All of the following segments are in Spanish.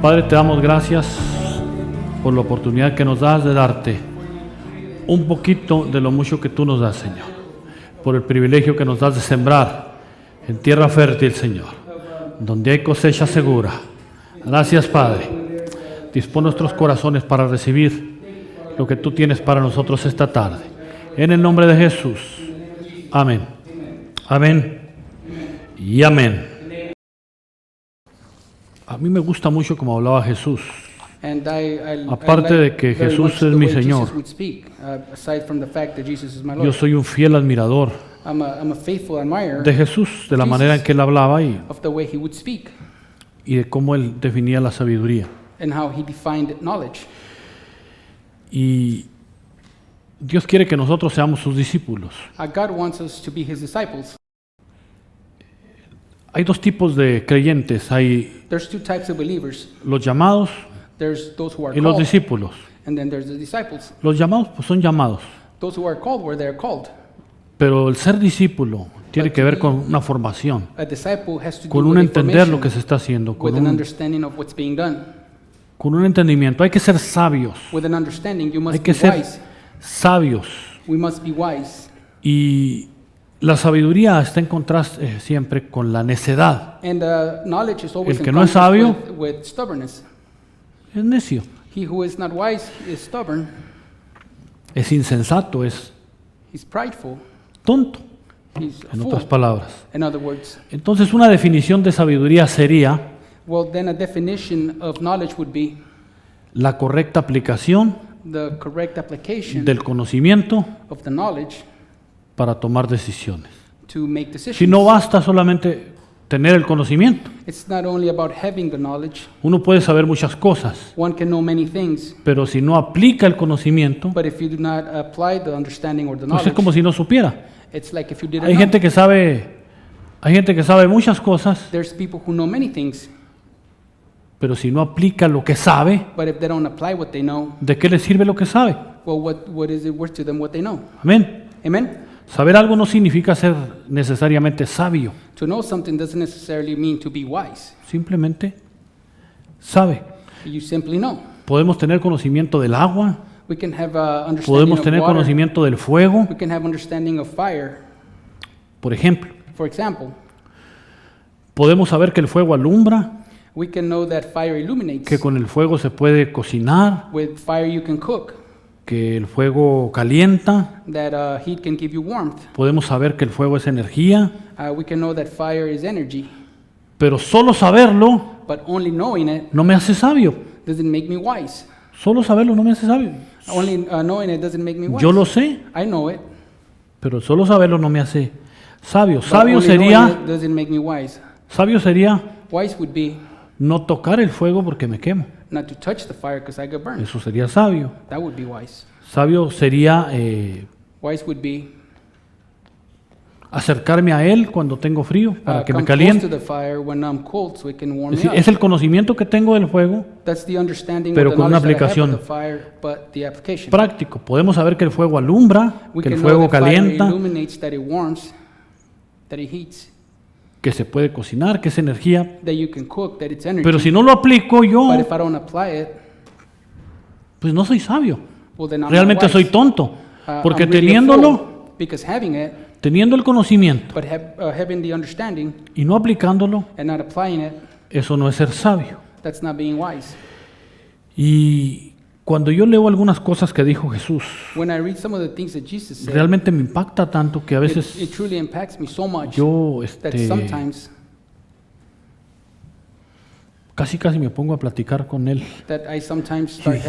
Padre, te damos gracias por la oportunidad que nos das de darte un poquito de lo mucho que tú nos das, Señor. Por el privilegio que nos das de sembrar en tierra fértil, Señor, donde hay cosecha segura. Gracias, Padre. Dispón nuestros corazones para recibir lo que tú tienes para nosotros esta tarde. En el nombre de Jesús. Amén. Amén y amén. A mí me gusta mucho como hablaba Jesús. Aparte de que Jesús es mi Señor, yo soy un fiel admirador de Jesús, de la manera en que Él hablaba y de cómo Él definía la sabiduría. Y Dios quiere que nosotros seamos sus discípulos. Hay dos tipos de creyentes, hay los llamados y los discípulos. Los llamados pues son llamados, pero el ser discípulo tiene que ver con una formación, con un entender lo que se está haciendo, con un entendimiento. Hay que ser sabios, hay que ser sabios. Y la sabiduría está en contraste siempre con la necedad. El que no es sabio es necio, es insensato, es tonto, en otras palabras. Entonces una definición de sabiduría sería la correcta aplicación del conocimiento para tomar decisiones. Si no basta solamente tener el conocimiento. Uno puede saber muchas cosas, pero si no aplica el conocimiento, pues es como si no supiera. Hay gente que sabe muchas cosas, pero si no aplica lo que sabe, ¿de qué le sirve lo que sabe? Amén. Saber algo no significa ser necesariamente sabio. Simplemente sabe. Podemos tener conocimiento del agua, podemos tener conocimiento del fuego. Por ejemplo, podemos saber que el fuego alumbra, que con el fuego se puede cocinar, que el fuego calienta. Podemos saber que el fuego es energía. Pero solo saberlo no me hace sabio. Solo saberlo no me hace sabio. Yo lo sé, pero solo saberlo no me hace sabio. Sabio sería no tocar el fuego porque me quemo. Eso sería sabio. Sabio sería acercarme a él cuando tengo frío para que me caliente. Es decir, es el conocimiento que tengo del fuego, pero con una aplicación práctica. Podemos saber que el fuego alumbra, que el fuego calienta, que se puede cocinar, que es energía. Pero si no lo aplico yo, pues no soy sabio. Realmente soy tonto, porque teniendo el conocimiento y no aplicándolo, eso no es ser sabio. Y cuando yo leo algunas cosas que dijo Jesús, realmente me impacta tanto que a veces yo casi me pongo a platicar con él.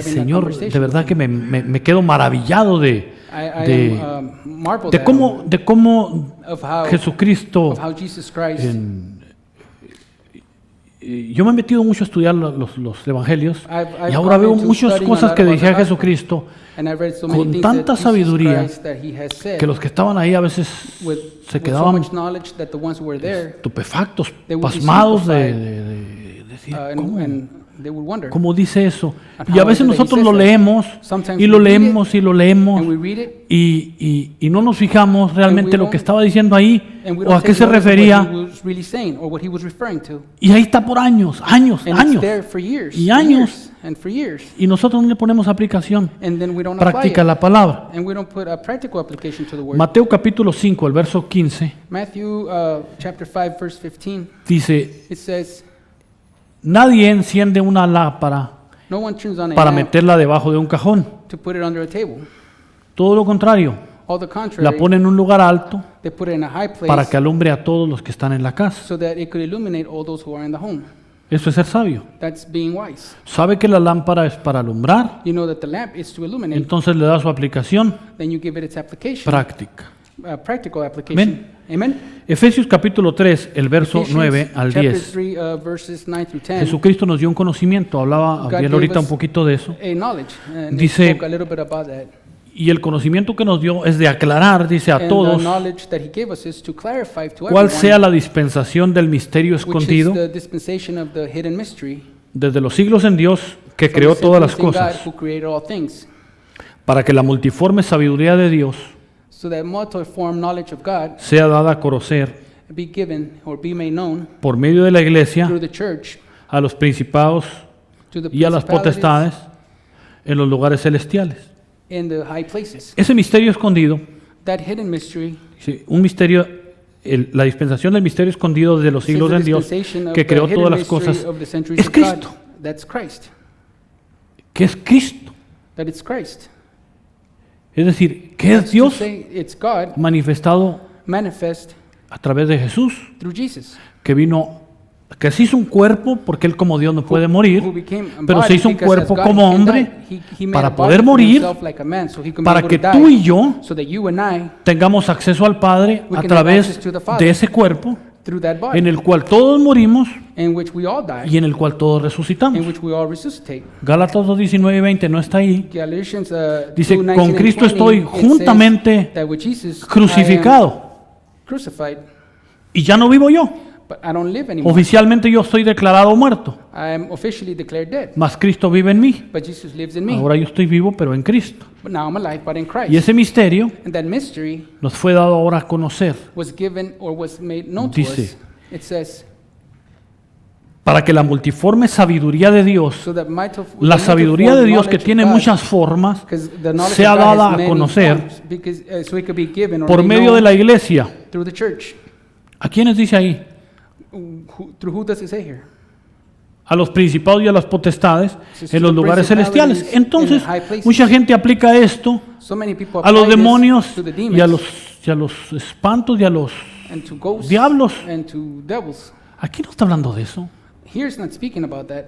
Señor, de verdad que me quedo maravillado de cómo Jesucristo. Yo me he metido mucho a estudiar los evangelios y ahora veo muchas cosas que decía Jesucristo con tanta sabiduría que los que estaban ahí a veces se quedaban estupefactos, pasmados de decir, ¿cómo? They would wonder. ¿cómo dice eso? And Y a how veces is it that he nosotros says lo that? leemos Sometimes y we lo read it, leemos y lo leemos and we read it, y no nos fijamos realmente And we lo que don't- estaba diciendo ahí and we o don't a qué take se notice of what refería. he was really saying or what he was referring to. Y ahí está por años, años, And años. it's there for years, Y and años. years, and for years. Y nosotros no le ponemos aplicación And then we don't apply práctica a it. la palabra. And we don't put a practical application to the word. Mateo capítulo 5, el verso 15, Matthew chapter 5 verse 15, dice, it says, nadie enciende una lámpara no one turns on a para lamp meterla debajo de un cajón. to put it under a table. Todo lo contrario, All the la contrary, pone en un lugar alto they put it in a high place para que alumbre a todos los que están en la casa. so that it could illuminate all those who are in the home. Eso es ser sabio. That's being wise. Sabe que la lámpara es para alumbrar, You know that the lamp is to illuminate, entonces le da su aplicación then you give it its application, práctica. practical application. Amen. Efesios capítulo 3, el verso Ephesians 9 al chapter 10. 3, verses 9 through 10. Jesucristo nos dio un conocimiento, hablaba God Abdiel gave ahorita us un poquito de eso. a knowledge, and Dice- he spoke a little bit about that. Y el conocimiento que nos dio es de aclarar, dice a And the todos, knowledge that he gave us is to clarify to cuál everyone, sea la dispensación del misterio which is escondido the dispensation of the hidden mystery desde los siglos en Dios que from creó the todas las simples in God cosas, who created all things, para que la multiforme sabiduría de Dios so that multiform knowledge of God sea dada a conocer be given or be made known por medio de la iglesia through the church a los principados to the y a las principalities potestades en los lugares celestiales. in the high places. Ese misterio escondido, That hidden mystery sí, un misterio, la dispensación del misterio escondido desde los is siglos the en Dios dispensation of que the creó hidden todas las mystery cosas, of the centuries es of God. Cristo, That's Christ. que es Cristo. That it's Christ. Es decir, que es That's to Dios say it's God manifestado manifest a través de Jesús, through Jesus. que vino, que se hizo un cuerpo, porque Él como Dios no puede morir, Who became a pero body se hizo un because as cuerpo God como he can hombre die. He made para a body poder for morir, himself like a man, so he can be para able que to tú die, y yo so that you and I, tengamos acceso al Padre We a can have través access to the Father. de ese cuerpo through that body, en el cual todos morimos in which we all die, y en el cual todos in resucitamos. which we all resuscitate. Gálatas 2:19 y 20 no está ahí. Galatians Dice, 2:19 con and Cristo 20, estoy it says juntamente that with Jesus I am crucificado crucified, y ya no vivo yo. but I don't live anymore. Oficialmente yo estoy declarado muerto, I am officially declared dead, mas Cristo vive en mí. but Jesus lives in me. Ahora yo estoy vivo, pero en Cristo. But now I'm alive, but in Christ. Y ese misterio And that mystery nos fue dado ahora a conocer was given or was made known to Dice, us. It says, para que la multiforme sabiduría de Dios, so that la sabiduría de Dios que tiene muchas formas, sea dada a conocer por medio de la iglesia. through the church. ¿A quiénes dice ahí? Through who does it say here? A los principados y a las potestades Says en to los the lugares celestiales. principalities in Entonces, the high places. mucha gente aplica esto So many people a los apply this demonios to the y a demons los espantos y a los... and to ghosts diablos. and to devils. Aquí no está hablando de eso. Here's not speaking about that.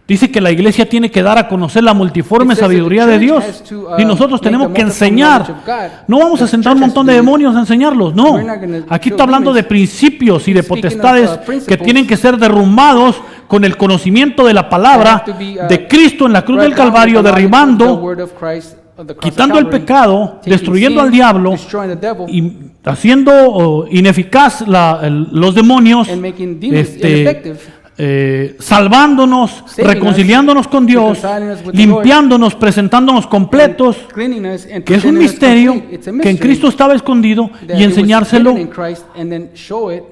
Dice que la iglesia tiene que dar a conocer la multiforme It says that the sabiduría de church Dios. has to, Y nosotros make tenemos the que multiple enseñar. knowledge of God. No vamos a The sentar un church has montón to de do it. demonios a enseñarlos. No. We're not gonna Aquí show está hablando de demons. principios y de Speaking of, potestades que principles tienen que ser derrumbados con el conocimiento de la palabra Have to be, de Cristo en la cruz del brought down Calvario, with the knowledge of the derribando, word of Christ, of the cross of quitando el Calvary, pecado, taking destruyendo sin, al diablo destroying the devil, y haciendo ineficaz los demonios, and making demons ineffective. salvándonos, Saving reconciliándonos us, con Dios, reconciling us with the limpiándonos, presentándonos completos, Cleaning us and que es un presenting us misterio complete. It's a que en mystery Cristo estaba escondido, that y it was enseñárselo hidden in Christ and then show it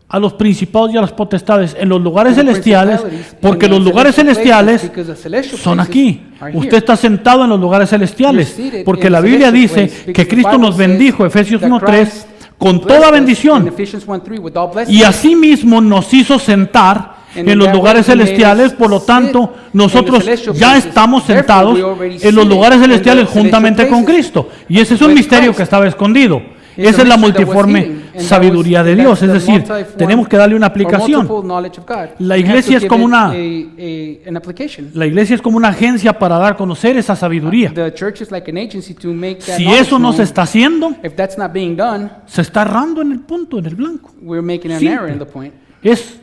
a los principados y a las potestades en los lugares to the celestiales, principalities porque in the los lugares celestial places, celestiales because the celestial son places aquí. are here. Usted está sentado en los lugares celestiales, You're seated porque in la the Biblia celestial dice place, que because the Cristo Bible nos says bendijo, Efesios that 1:3, Christ con blessed toda us bendición, in Ephesians 1:3 with all blessings. y asimismo nos hizo sentar And en in los that lugares way he made celestiales, us por lo sit tanto, in the nosotros celestial ya places. estamos Therefore, sentados we already en los seated lugares in the celestiales celestial juntamente con places Cristo. Y ese es un with misterio Christ. que estaba escondido. It's Esa a es la mystery that was multiforme hidden, and that sabiduría was- de Dios. that's Es the decir, multiform tenemos que darle una or aplicación. multiple knowledge of God. La We have iglesia to es give como it una- an application. La iglesia es como una agencia para dar a conocer esa sabiduría. The church is like an agency to make that Si knowledge eso no known. se está haciendo, If that's not being done, se está errando en el punto, en el blanco. we're making an Simple. error in the point. Es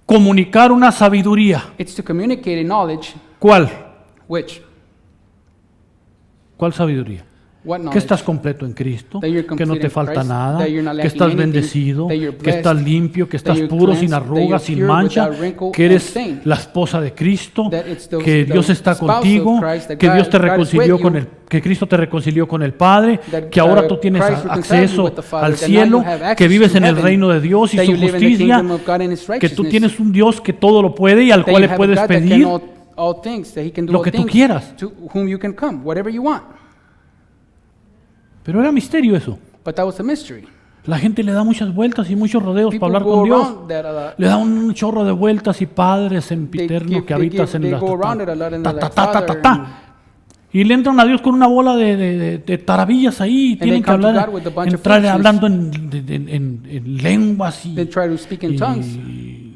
comunicar una sabiduría. It's to communicate a knowledge ¿Cuál? which ¿Cuál sabiduría? What que knowledge? estás completo en Cristo, That you're que no complete te in falta Christ, nada, that you're not que lacking estás anything, bendecido, that you're que estás blessed, limpio, que that estás you're puro, sin cleansed, that arrugas, you're sin pure, mancha, without wrinkle que and eres stain. la esposa de Cristo, That it's the- que Dios the está spouse of contigo, Christ, that que Dios te God is reconcilió with con you, el, que Cristo te reconcilió con el Padre, that, que ahora tú tienes Christ reconciled you acceso with the Father, al that now cielo, you have access que vives to en el heaven, reino de Dios y that su you live in the justicia, kingdom of God and His que tú righteousness, tienes un Dios que todo lo puede y al that cual you le have a puedes God that can pedir all things, that He can do lo all que tú things, quieras. to whom you can come, whatever you want. Pero era misterio eso. But that was the mystery. La gente le da muchas vueltas y muchos rodeos People para hablar go con Dios. around that a lot. Le da un chorro de vueltas y Padre sempiterno que habitas en they la go around it a lot and ta, they're ta, like, ta, ta, "Father," ta, ta. Y le entran a Dios con una bola de tarabillas ahí y they tienen que come to hablar, God with a bunch of entrar foolishness. hablando en lenguas They try to speak in tongues. y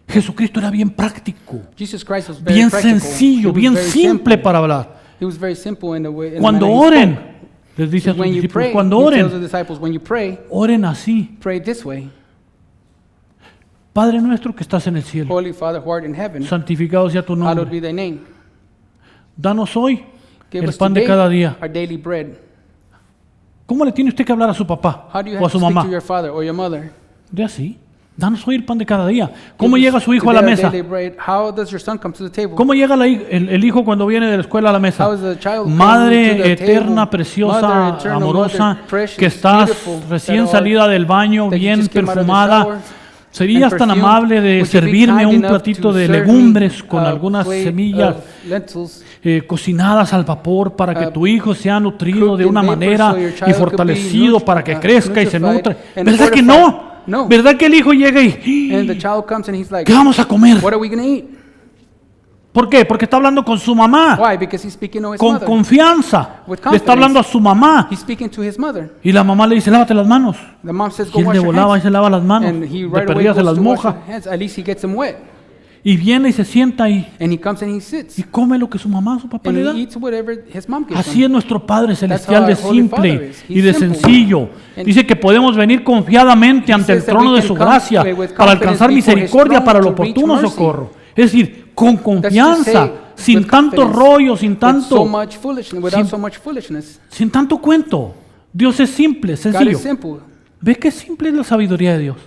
Jesucristo era bien práctico, Jesus Christ was very bien practical. He sencillo, was bien very simple simple. para hablar. He was very simple in the way. In Cuando the manner he oren, spoke. les dice a sus When you discípulos, pray, cuando he tells the oren, disciples, when you pray, oren así. pray this way. Padre nuestro que estás en el cielo, Holy Father who art in heaven, santificado sea tu hallowed nombre. be thy name. Danos hoy Give el us pan de today cada día. our daily bread. ¿Cómo le tiene usted que hablar a su papá How do you o a have su to speak mamá? to your father or your mother? De así. Danos hoy el pan de cada día. ¿Cómo Give llega us su hijo a today la our mesa? daily bread. How does your son come to the table? ¿Cómo llega el hijo cuando viene de la escuela a la mesa? How is the child coming to Madre the eterna, table? preciosa, Mother eternal, amorosa, mother precious, que estás beautiful, recién that salida del baño, that you bien just came out of the perfumada. shower, ¿Serías and tan perfumed? amable de Would you be servirme kind un enough platito to de serve me legumbres con a algunas plate semillas of lentils, cocinadas al vapor para que tu hijo sea nutrido cooked de in una vapor manera so your y child could be fortalecido para que crezca y se nutrified nutre? and ¿Verdad que fortified? no? No. ¿Verdad que el hijo llega y and the child comes and he's like, ¿qué vamos a comer? what are we going to eat? ¿Por qué? Porque está hablando con su mamá, Why? Because he's speaking to his con mother. confianza. With Le está hablando a su mamá He's speaking to his mother. y la mamá le dice, lávate las manos. The mom says, Y go él wash de your volada y hands. se lava las manos. And he De right away perdida se goes las to wash moja. his hands. At least he gets them wet. Y viene y se sienta ahí And he comes and he sits. y come lo que su mamá o su papá And le he da. eats whatever his mom gives Así es him. nuestro Padre Celestial how de our Holy Father simple is. y He's de simple. sencillo. And Dice que podemos venir confiadamente ante el says that trono we de can su come gracia with para confidence alcanzar before His misericordia throne para el to reach oportuno mercy. socorro. Es decir, con confianza, say, sin with tanto confidence, rollo, sin with so tanto, much foolishness, without sin- so much foolishness. sin tanto cuento. Dios es simple, God sencillo. is simple. ¿Ves qué simple es la sabiduría de Dios?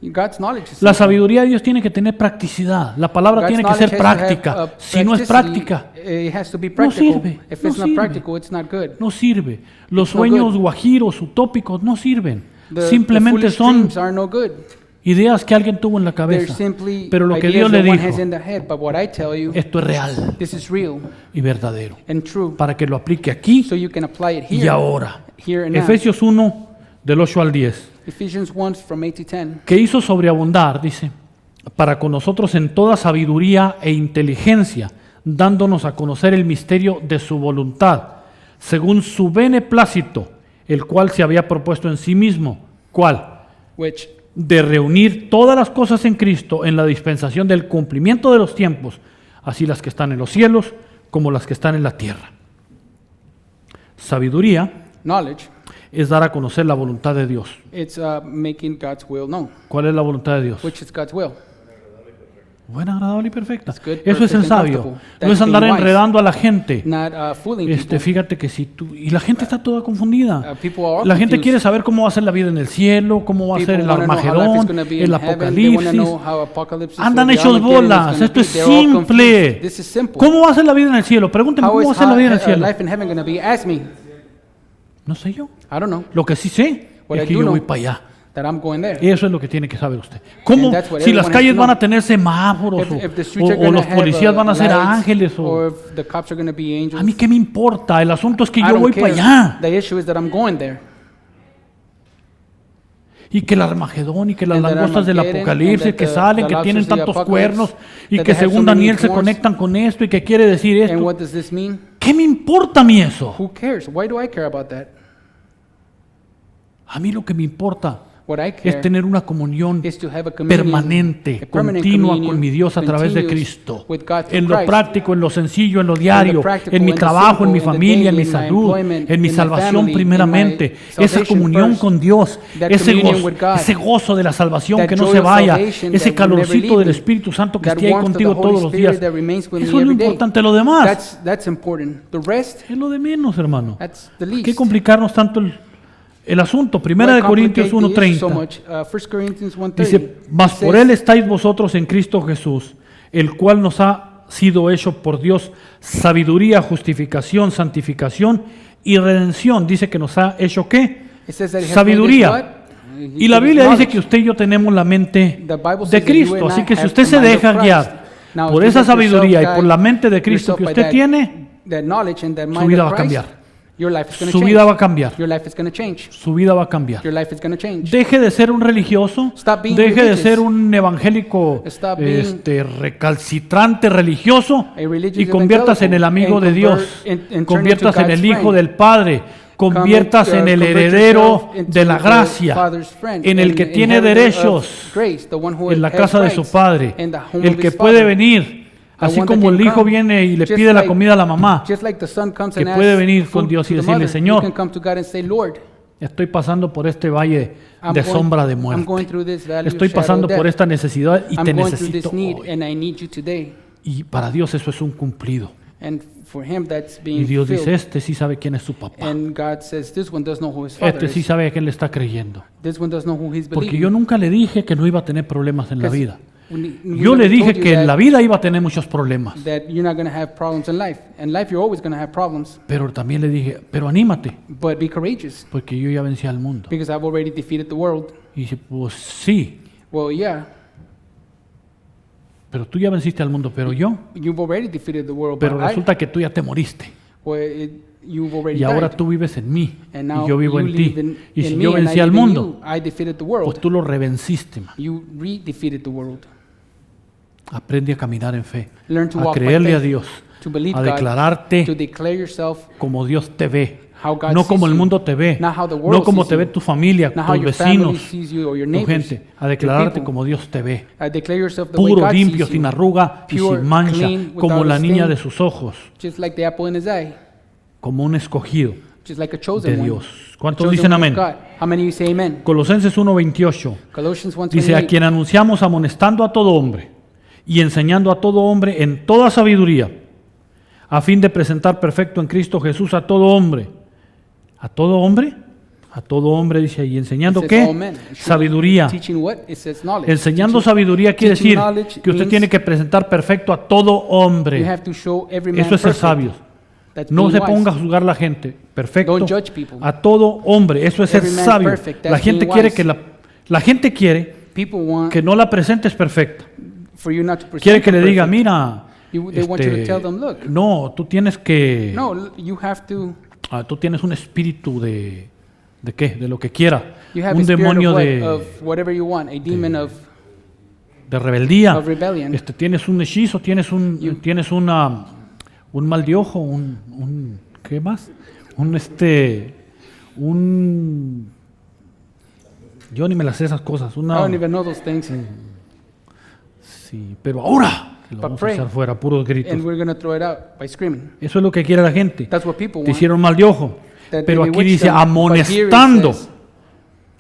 God's knowledge is La simple. sabiduría de Dios tiene que tener practicidad. La palabra God's tiene que knowledge ser has to have, práctica. Si no es practicity. práctica, It has to be no practical. sirve. If No it's not sirve. practical, it's not good. No sirve. Los no sueños good. guajiros, utópicos, no sirven. The Simplemente foolish son dreams are no good. ideas que alguien tuvo en la They're cabeza. simply Pero lo que ideas Dios le that one dijo, has in the head. But what I tell you, esto es real this is real y verdadero. and true. Para que lo aplique aquí So you can apply it y here, ahora. here and now. Efesios 1, del 8 al 10. Ephesians 1 from 8 to 10. Que hizo sobreabundar, dice, para con nosotros en toda sabiduría e inteligencia, dándonos a conocer el misterio de su voluntad, según su beneplácito, el cual se había propuesto en sí mismo. ¿Cuál? Which De reunir todas las cosas en Cristo en la dispensación del cumplimiento de los tiempos, así las que están en los cielos como las que están en la tierra. Sabiduría knowledge, es dar a conocer la voluntad de Dios. it's making God's will known. ¿Cuál es la voluntad de Dios? Which is God's will. Buena, agradable y perfecta. It's good, Eso es perfect, el and sabio. comfortable. No That's es andar being wise. enredando a la gente. Not fooling people. Fíjate que si tú... Y la gente está toda confundida. People are all La gente confused. quiere saber cómo va a ser la vida en el cielo, cómo va a ser People el wanna know how life is Armagedón, gonna be el in heaven. They wanna Apocalipsis. know how apocalypse is, Andan the hechos Armageddon is bolas. gonna Esto be. es They're all simple. confused. This is simple. ¿Cómo va a ser la vida en el cielo? Pregúnteme, How ¿cómo va a is ser la vida en el cielo? life in heaven going to be? Ask me. No sé yo. I don't know. Lo que sí sé What es I que do yo know voy para allá. that I'm going there. Eso es lo que tiene que saber usted. ¿Cómo? And that's what Si las everyone has calles to van know. a tener semáforos If the o streets are going to los have policías van a ser lights, ángeles or o... if the cops are going to be angels. A mí qué me importa. El asunto es que I yo don't voy care. para allá. The issue is that I'm going there. Y que el Armagedón y que las And that langostas del Armageddon, Apocalipsis and que that salen, the que tienen lobsters of the tantos apocalypse, cuernos y that que they have so según many Daniel se horns. conectan con esto y que quiere decir And esto. what does this mean? ¿Qué me importa a mí eso? Who cares? Why do I care about that? A mí lo que me importa What I es care tener una comunión is to have a communion, permanente, a permanent continua communion, con mi Dios a través de continuous Cristo. with God through En lo Christ. práctico, en lo sencillo, en lo diario, practical, en mi in the trabajo, en mi simple, in the familia, en daily, mi in my salud, employment, en mi in my salvación family, primeramente. in my Esa salvation comunión first, con Dios, that ese communion with God, ese gozo de la salvación that que no joy se of vaya, salvation ese that will never calorcito leave del me, Espíritu Santo que that esté ahí warmth of the contigo Holy todos los Spirit días. that remains with me Eso es lo every day. importante, lo demás That's important. The rest, es lo de menos, hermano. that's the ¿Por qué least. complicarnos tanto el asunto? Primera Why de Corintios complicate the issue so 1:30. much? 1 Corinthians 1:30. Dice, mas por Él estáis vosotros en Cristo Jesús, el cual nos ha sido hecho por Dios sabiduría, justificación, santificación y redención. Dice que nos ha hecho ¿qué? It says that he has Sabiduría. made us what? Y la Biblia dice que usted y yo tenemos la mente The Bible says de that you and Cristo. I Así que si have usted the se mind of deja Christ. guiar Now, por if you esa let yourself sabiduría y por guide la mente de Cristo yourself que by usted that- tiene, that knowledge and that su mind vida of va a Christ, cambiar. your life is going to Su change. vida va a cambiar. Your life is going to change. Su vida va a cambiar. Your life is going to change. Deje de ser un religioso, Stop being deje de religious. ser un evangélico Stop being recalcitrante religioso a religious y conviértase en el amigo and de Dios, and turn conviértase into en el God's Hijo friend. del Padre, conviértase en el Convert heredero yourself into de la the gracia, Father's friend, en el and que tiene inheritor derechos of grace, the one who en la has casa de su rights Padre, in the home el of que his puede Father. venir, así one that como el can hijo come, viene y le just pide la like- comida a la mamá. Just like the son comes que and puede asks venir con food Dios y to the decirle, mother, Señor, you can come to God and say, Lord, Estoy pasando por este valle I'm de going- sombra de I'm going muerte. through this valley of Estoy shadow pasando of por death. esta necesidad y I'm te going through necesito this need hoy. and I need you today. Y para Dios eso es un cumplido. And for him that's Y being Dios dice, filled. este sí sabe quién es su papá. And God says, this one does know who his father Este sí is. sabe a quién le está creyendo. This one does know who he's Porque believing. yo nunca le dije que no iba a tener problemas en la Because vida. we Yo le never dije told you que en that- la vida iba a tener muchos problemas. that you're not going to have problems in life. In life, you're always going to have problems. Pero también le dije, pero anímate, But be courageous, porque yo ya vencí al mundo. because I've already defeated the world. Y dice, pues sí, Well, yeah, pero tú ya venciste al mundo, pero yo. you've already defeated the world. Pero but resulta que tú ya te moriste. you've already Y ahora died. tú vives en mí. And Y now yo vivo you en ti. live Y in si me yo and I vencí al live in mundo, you. I defeated the pues world. tú lo revenciste, man. You re-defeated the world. Aprende a caminar en fe, Learn to a walk by creerle a faith, Dios, to believe a God, to declararte declare yourself como Dios te ve, how God no sees como el you, mundo te ve, not how the world no como sees te ve you, tu familia, not how tus your family vecinos, sees you or your tu neighbors, gente, a your declararte people. como Dios te ve, Declare yourself the way puro, God limpio, sees sin you, arruga y pure, sin mancha, clean, como without la a niña stain, de sus ojos, just like the apple in his eye, como un escogido just like a de chosen one. Dios. A ¿Cuántos chosen dicen one of amén? God. How many of you say amen? Colosenses 1:28 Colossians dice, a 1:28. quien anunciamos amonestando a todo hombre y enseñando a todo hombre en toda sabiduría, a fin de presentar perfecto en Cristo Jesús a todo hombre. ¿A todo hombre? A todo hombre, dice ahí. ¿Enseñando It says all qué? men. Sabiduría. Teaching what? It says knowledge. Enseñando Teaching- sabiduría quiere teaching decir knowledge que usted means tiene que presentar perfecto a todo you hombre. have to show every man Eso es ser perfect. sabio. That's No being se wise. ponga a juzgar a la gente. Perfecto. Don't judge people. A todo hombre. Eso es ser Every man sabio. perfect. La That's gente being quiere wise. que la gente quiere People want que no la presentes perfecta. for you not to present Quiere que le them diga, perfect. mira, They want you to tell them, look, no, tú tienes que, no, you have to. tú tienes un espíritu ¿de qué? De lo que quiera, You have un a spirit demonio of, what? de Of whatever you want, a demon of rebeldía, of rebellion. tienes un hechizo, tienes un mal de ojo, ¿qué más? Yo ni me las sé esas cosas, I don't even know those things. sí, pero ahora que lo But vamos a pray. echar fuera, puros gritos. And we're going to throw it out by screaming. Eso es lo que quiere la gente. That's what people Te want. hicieron mal de ojo. That Pero they aquí bewitched dice them. But here it amonestando, says,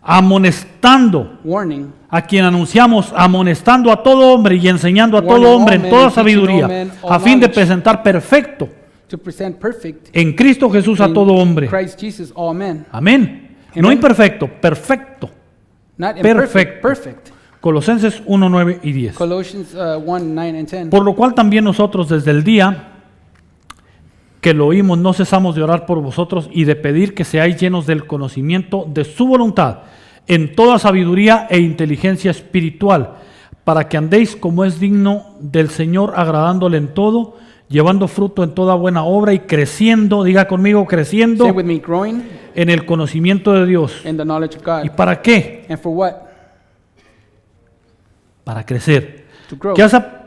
amonestando warning. a quien anunciamos, amonestando a todo hombre y enseñando a Warning todo all hombre en men toda and teaching sabiduría, all men all a fin de knowledge. presentar perfecto To present perfect en Cristo Jesús a in todo hombre. Christ Jesus all men. Amén. No Amen. imperfecto, perfecto. Not imperfect, Perfecto. perfect. Colosenses 1, 9 y 10. Colossians 1, 9 and 10. Por lo cual también nosotros desde el día que lo oímos no cesamos de orar por vosotros y de pedir que seáis llenos del conocimiento de su voluntad en toda sabiduría e inteligencia espiritual, para que andéis como es digno del Señor, agradándole en todo, llevando fruto en toda buena obra y creciendo, diga conmigo, creciendo Say with me, growing en el conocimiento de Dios. in the knowledge of God. ¿Y para qué? And for what? Para crecer. To grow.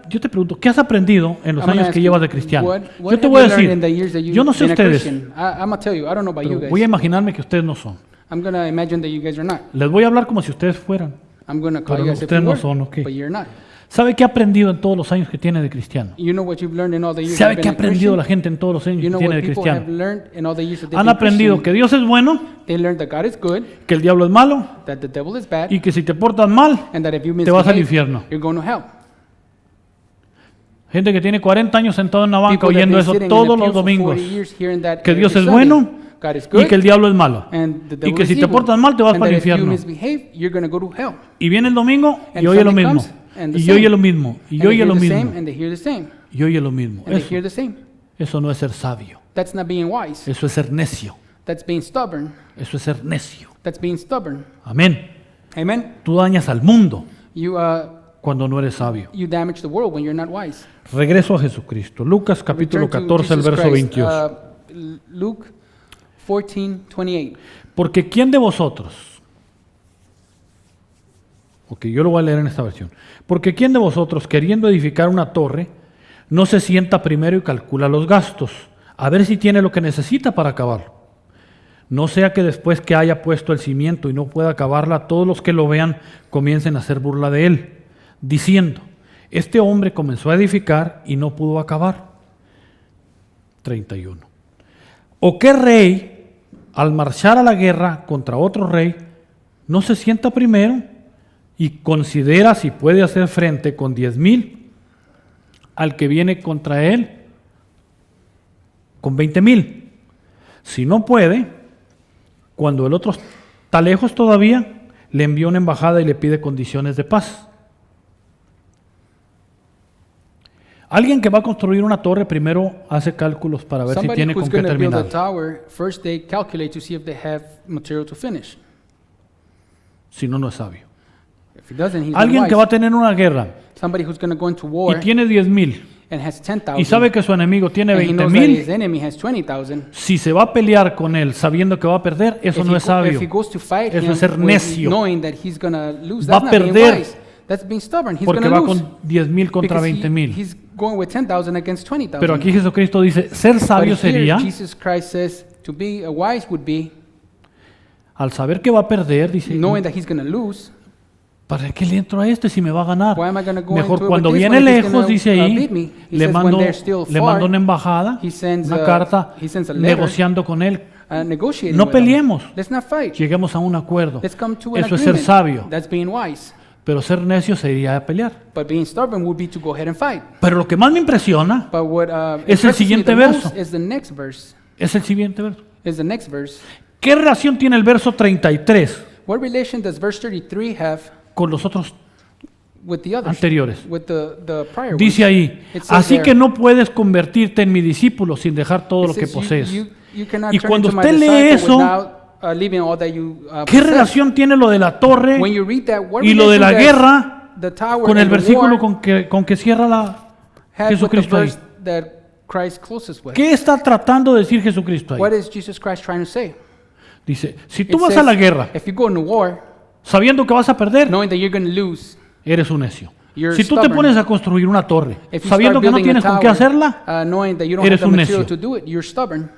Yo te pregunto, ¿qué has aprendido en los I'm gonna años ask que you, llevas de cristiano? what Yo te have voy a you learned in the decir, years that you've yo no sé been a ustedes, Christian? I'm going to tell you, I don't know about you pero guys. voy a imaginarme que ustedes no son. I'm going to imagine that you guys are not. Les voy a hablar como si ustedes fueran. I'm going to call Pero you as if ustedes you no were, son, ok. but you're not. ¿Sabe qué ha aprendido en todos los años que tiene de cristiano? You know what you've learned in all the years ¿Sabe you've qué ha been a aprendido Christian? la gente en todos los años You que know tiene what de people have cristiano? learned in all the years that they've Han been aprendido que Christian? Dios es bueno, They learned that God is good, que el diablo es malo that the devil is bad, y que si te portas mal, and that if you te vas al misbehave, infierno. you're going to hell. Gente que tiene 40 años sentado en una banca People that oyendo been eso sitting in todos the pew los for 40 domingos, years hearing that que Dios every es Sunday. bueno God is y good, que el diablo es malo. and the Y devil que is si te evil. portas mal, te vas And para el that if you infierno. misbehave, you're going to go to hell. Y viene el domingo y And oye lo Sunday mismo. comes, and the Y same. oye lo mismo. Y And they oye hear lo the mismo. same, and they hear the same, Y oye lo mismo. and they hear the same. Eso no es ser sabio. That's not being wise. Eso es ser necio. That's being stubborn. Eso es ser necio. That's being stubborn. Amén. Amen. Tú dañas al mundo You cuando no eres sabio. you damage the world when you're not wise. Regreso a Jesucristo. Lucas capítulo Return to 14, el Jesus verso Christ. 28. Luke 14:28. Porque ¿quién de vosotros? Ok, yo lo voy a leer en esta versión. Porque ¿quién de vosotros, queriendo edificar una torre, no se sienta primero y calcula los gastos, a ver si tiene lo que necesita para acabarlo? No sea que después que haya puesto el cimiento y no pueda acabarla, todos los que lo vean comiencen a hacer burla de él, diciendo, este hombre comenzó a edificar y no pudo acabar. 31. ¿O qué rey, al marchar a la guerra contra otro rey, no se sienta primero y considera si puede hacer frente con 10,000 al que viene contra él con 20,000? Si no puede, cuando el otro está lejos todavía, le envía una embajada y le pide condiciones de paz. Alguien que va a construir una torre primero hace cálculos para ver si Somebody tiene who's con qué going to build a terminar. tower, first they calculate to see if they have material to finish. Si no, no es sabio. If he doesn't, he's not Alguien que wise. va a tener una guerra Somebody who's going to go into y war tiene 10,000 and has 10,000, y sabe que su enemigo tiene and he knows that 20,000, his enemy has 20,000. si se va a pelear con él sabiendo que va a perder, eso no es If sabio. he goes to fight Eso him es ser with necio. knowing that he's going to lose, Va that's a not being perder wise. That's being stubborn. He's Porque going va to lose. con 10,000 contra Because 20,000. he's going with 10,000 against 20,000. Pero aquí Jesucristo dice, ser sabio But here, sería, Jesus Christ says to be a wise would be al saber que va a perder, dice, knowing that he's going to lose. ¿para qué le entro a este si me va a ganar? Why am I going to go Mejor into it cuando with this viene one if he's lejos, gonna, dice beat ahí, me? He le says when mando, they're still le far, mando una embajada, he sends una a- carta, he sends a letter, negociando con él. negotiating No with them. peleemos, Let's not fight. lleguemos a un acuerdo. Let's come to an Eso es ser agreement. sabio. That's being wise. Pero ser necio sería pelear. But being stubborn would be to go ahead and fight. Pero lo que más me impresiona But what Es el impresses me siguiente the verso. most is the next verse. es el siguiente verso. Is the next verse. ¿Qué relación tiene el verso 33 What relation does verse 33 have con los otros with the others? anteriores? With the prior Dice ones? ahí, It says así there, que no puedes convertirte en mi discípulo sin dejar todo it lo que says you- posees. you cannot Y turn cuando into my usted lee disciple eso, without, leaving all that you ¿Qué possess. relación tiene lo de la torre When you read that, what y lo de la relation does guerra the tower con el and the versículo war con que cierra la has with the Jesucristo ahí? verse that Christ closes with? ¿Qué está tratando de decir Jesucristo ahí? What is Jesus Christ trying to say? Dice, si tú It vas a says, la guerra if you go into war, sabiendo que vas a perder, knowing that you're going to lose, eres un necio. You're Si tú te stubborn. pones a construir una torre if you sabiendo start que no building tienes a con qué tower, hacerla, knowing that you don't eres have the un material necio. to do it, you're stubborn.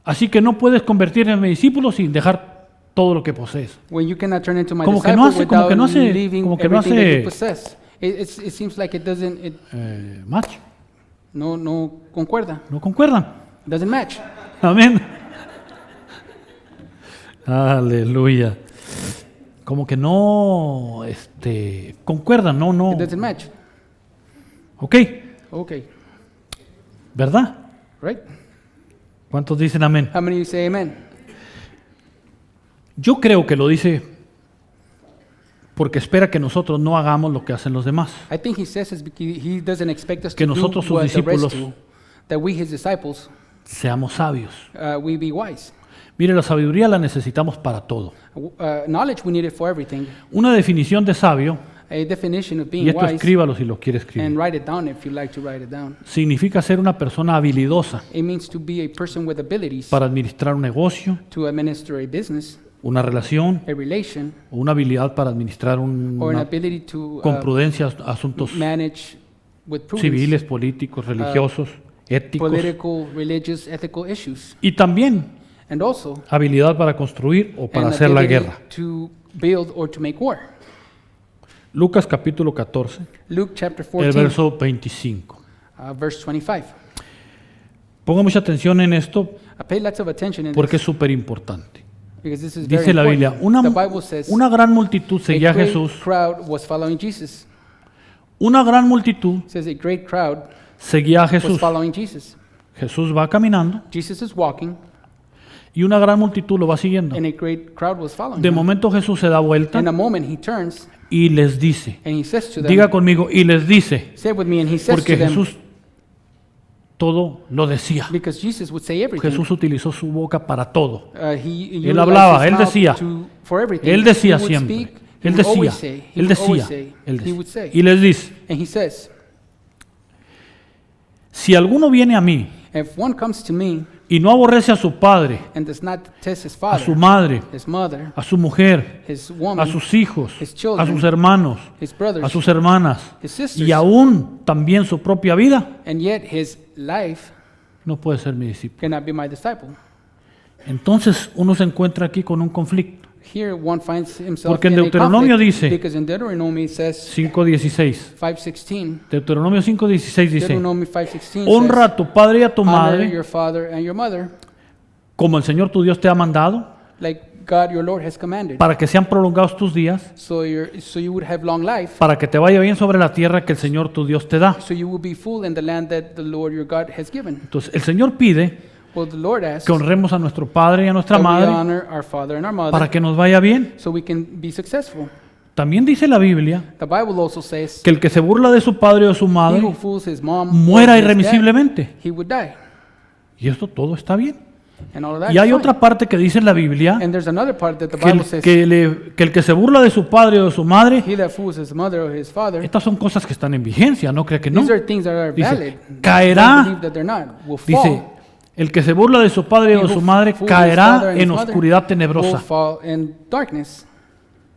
así que no puedes convertirte en mi discípulo sin dejar todo lo que posees. When you cannot turn into my Como que disciple no hace- como without que no hace- leaving como que no everything that hace- you possess. It seems like it doesn't, Match, no concuerda. no concuerdan. It doesn't match. Amén. Aleluya. Como que no, concuerdan, no. It doesn't match. Ok, Okay, ¿verdad? right? ¿Cuántos dicen amén? How many of you say amen? Yo creo que lo dice porque espera que nosotros no hagamos lo que hacen los demás. I think he says this because he doesn't expect us Que to do nosotros, sus what the rest discípulos, do. That we, his disciples, Seamos sabios. we be wise. Mire, la sabiduría la necesitamos para todo. Knowledge, we need it for everything. Una definición de sabio, A definition of y being esto wise, escríbalo si lo quiere and escribir, write it down if you like to write it down. significa ser una persona habilidosa It means to be a person with abilities para administrar un negocio, to administer a business, una relación, a relation, o una habilidad para administrar or an una, ability to con prudencia asuntos manage with prudence civiles, políticos, religiosos, éticos. political, religious, ethical issues. Y también and also habilidad para construir o para an hacer la ability guerra. to build or to make war. Lucas capítulo 14, Luke chapter el 14, verso 25. verse 25. Ponga mucha atención en esto I pay lots of attention in porque es this súper importante. because this is very Dice la important. Biblia, The Bible says una gran multitud a seguía a great Jesús. crowd was following Jesus. Una gran multitud It says a great crowd seguía a was Jesús. following Jesus. Jesús va caminando Jesus is walking, y una gran multitud lo va siguiendo. and a great crowd was following De him. momento Jesús se da vuelta In a moment, he turns y les dice, and he says to them, diga conmigo, y les dice, say it with me, and he says porque to them, Jesús todo lo decía. because Jesus would say everything. Jesús utilizó su boca para todo. He Él utilized hablaba, his él mouth decía. for everything. Él decía He would siempre. speak, he Él would always decía, say, he él would always decía, say, él he would decía. say. Y les dice, And he says, si alguno viene a mí if one comes to me y no aborrece a su padre, and does not detest his a su father, madre, his mother, a su mujer, his a woman, sus hijos, his children, a sus hermanos, his brothers, a sus hermanas, his sisters, y aún también su propia vida, and yet his life no puede ser mi discípulo. cannot be my disciple. Entonces uno se encuentra aquí con un conflicto. Here one finds himself Porque en in a Deuteronomio conflict, dice, because in Deuteronomy it says 5:16. 5:16. Deuteronomio 5:16 dice, Deuteronomy 5:16 honra says, a tu padre y a tu honor madre your father and your mother, como el Señor tu Dios te ha mandado, like God your Lord has commanded, para que sean prolongados tus días, so you would have long life, para que te vaya bien sobre la tierra que el Señor tu Dios te da. so you will be full in the land that the Lord your God has given. Entonces el Señor pide Well, the Lord asks que honremos a nuestro padre y a nuestra that we madre honor our father and our mother, para que nos vaya bien. so we can be successful. También dice la Biblia The Bible also says, que el que se burla de su padre o de su he who madre fools his mom muera or his dad, irremisiblemente. he would die. Y esto todo está bien. And all of that Y hay is otra fine. parte que dice en la Biblia And there's another part that the que Bible says, que el que se burla de su padre o de su madre, he that fools his mother or his father, estas son cosas que están en vigencia, no crea que no. these are things that are Dice, valid. caerá, Don't believe that they're not. Will Dice, fall. el que se burla de su padre o de su madre Fools his father caerá and en his mother oscuridad will tenebrosa. fall in darkness.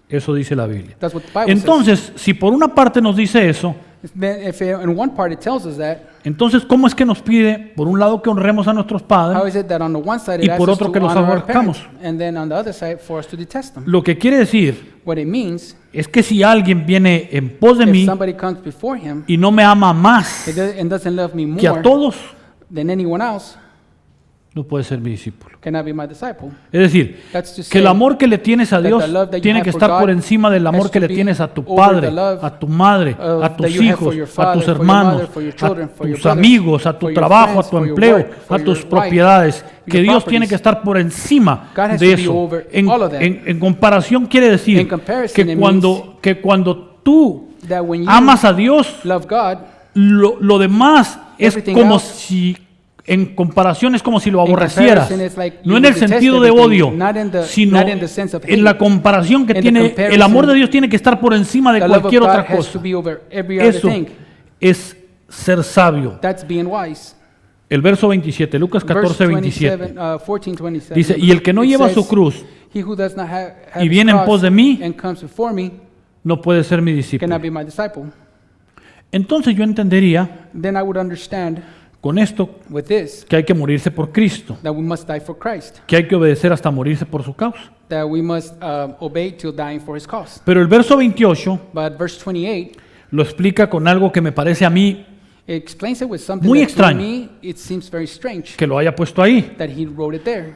Eso dice la Biblia. That's what the Bible Entonces, si por una parte nos dice eso, says. Then if in one part it tells us that, entonces, ¿cómo es que nos pide, por un lado, que honremos a nuestros how padres? is it that on the one side Y it asks por us otro to que los honor our aborrecamos? parents, and then on the other side for us to detest them? Lo que quiere decir What it means, es que si alguien viene en pos de if mí somebody comes before him y no me ama más and doesn't love me que a more todos, than anyone else, no puede ser mi discípulo. cannot be my disciple. Es decir, That's to que say el amor que le tienes a that Dios the love that you tiene have que for estar God por encima del amor has que to le be tienes a tu over padre, the love a tu madre, of a that tus you have hijos, for your a father, tus for your hermanos, mother, for your children, a for your tus brothers, amigos, a for tu your trabajo, a friends, tu for your empleo, work, for a tus your propiedades. wife, Que your Dios properties. tiene que estar por encima God has de to be eso. over all of that. En comparación quiere decir In comparison, que it cuando tú That when you amas a Dios, love God, lo demás es Everything como else, si, en comparación es como si lo in aborrecieras. comparison, it's like No you en el would detest sentido de everything, odio, not in the sense of hate. en la comparación que In the tiene, comparison, el amor de Dios tiene que estar por encima de the love of cualquier God otra has to cosa. be over every other Eso thing. es ser sabio. That's being wise. El verso 27, Lucas Verse 14, 27. 14:27. Dice, y el que no it lleva says, su cruz He who does not have y his viene en cross pos de mí, and comes before me no puede ser mi discípulo. cannot be my disciple. Entonces yo entendería Then I would understand con esto with this que hay que morirse por Cristo, that we must die for Christ, que hay que obedecer hasta morirse por su causa. that we must obey till dying for his cause. Pero el verso 28 But verse 28, lo explica con algo que me parece a mí it explains it with something Muy that to extraño. me it seems very strange que lo haya puesto ahí. that he wrote it there.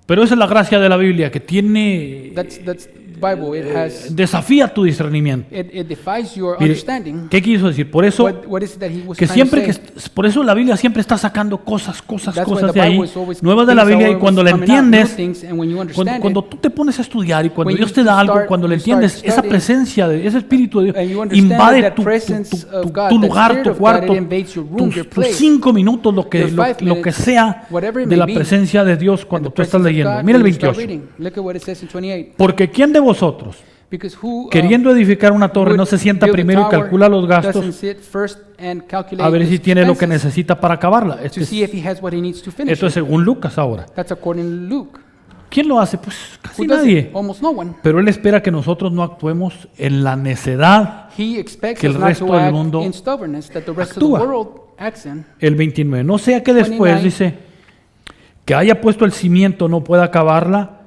Pero esa es la gracia de la Biblia, que tiene That's the Bible. It has desafía tu discernimiento. it defies your Mire, understanding. ¿qué quiso decir? Por eso What is it that he was que trying siempre to que say? por eso la Biblia siempre está sacando cosas That's why de the ahí, Bible is always nuevas de la things are Biblia, y always cuando la coming out, new entiendes, things, and when you understand cuando it, tú te pones a estudiar y cuando when Dios you te da algo, start- cuando lo you start entiendes, esa studying, presencia de ese Espíritu de and you Dios understand invade that tu presence of God, tu that lugar, Spirit tu of God, cuarto, it invades your room, your tus place, 5 minutos, lo que your 5 lo que minutes, sea whatever it de may la be, presencia de Dios and cuando the tú estás presence of leyendo. God Mira el when you start 28. reading. Look at what it says in 28. Porque ¿quién de vosotros, Because who queriendo edificar una torre, no se sienta build a primero y tower calcula los doesn't gastos sit first and calculate a ver his si tiene lo que expenses necesita para acabarla? to see if he has what he needs to finish Esto es it? según Lucas ahora. That's according to Luke. ¿Quién lo hace? Pues casi Who does nadie. it? Almost no one. Pero Él espera que nosotros no actuemos en la necedad. He expects Que el us not resto to del act mundo in stubbornness that the rest actúa. of the world acts in. El 29. No sea que después 29. dice que haya puesto el cimiento no pueda acabarla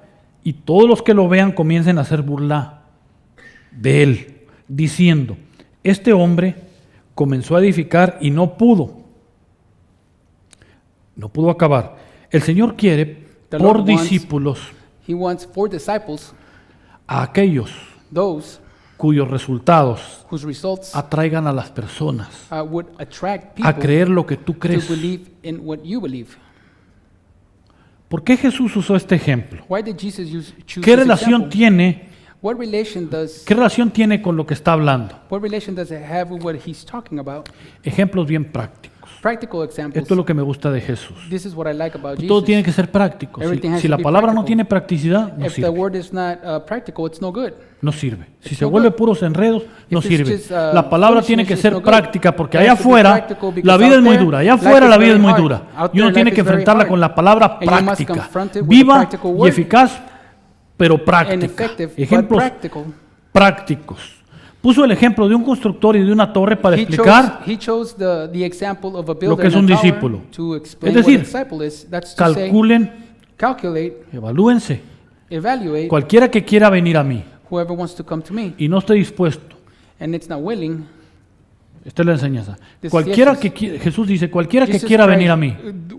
y todos los que lo vean comiencen a hacer burla de él, diciendo, este hombre comenzó a edificar y no pudo acabar. El Señor quiere The por Lord wants- discípulos He wants for disciples, a aquellos those cuyos resultados whose results atraigan a las personas would attract a people creer lo que tú to crees. believe in what you believe. ¿Por qué Jesús usó este ejemplo? Why did Jesus choose ¿Qué this relación example? tiene? What relation tiene con lo que está hablando? What relation does it have with what he's talking about? Ejemplos bien prácticos. Practical examples. Esto es lo que me gusta de Jesús. This is what I like about Todo Jesus. tiene que ser práctico. Everything has Si to la be palabra no practical. tiene practicidad, no If the sirve. word is not practical, it's no good. No sirve. Si It's se no vuelve good. puros enredos, no If it's sirve. just, La palabra tiene que foolishness, ser it's no good. práctica porque It allá has to be afuera practical because la vida out es muy there, dura. Allá life afuera is la vida es very muy hard. dura. Out Y uno there, tiene life que is very enfrentarla hard. con la palabra And you must práctica. confront it with the Viva practical y word. eficaz, pero And práctica. effective, but Ejemplos practical. prácticos. Puso el ejemplo de un constructor y de una torre para explicar He chose the example of a builder lo que es and un a tower discípulo. to explain Es decir, what a disciple is. That's to say, calculen, calculate, evalúense. evaluate. Cualquiera que quiera venir a mí Whoever wants to come to me y no esté dispuesto, and it's not willing. esta es la enseñanza. This Cualquiera is- que Jesús dice, cualquiera que Jesus quiera Christ, venir a mí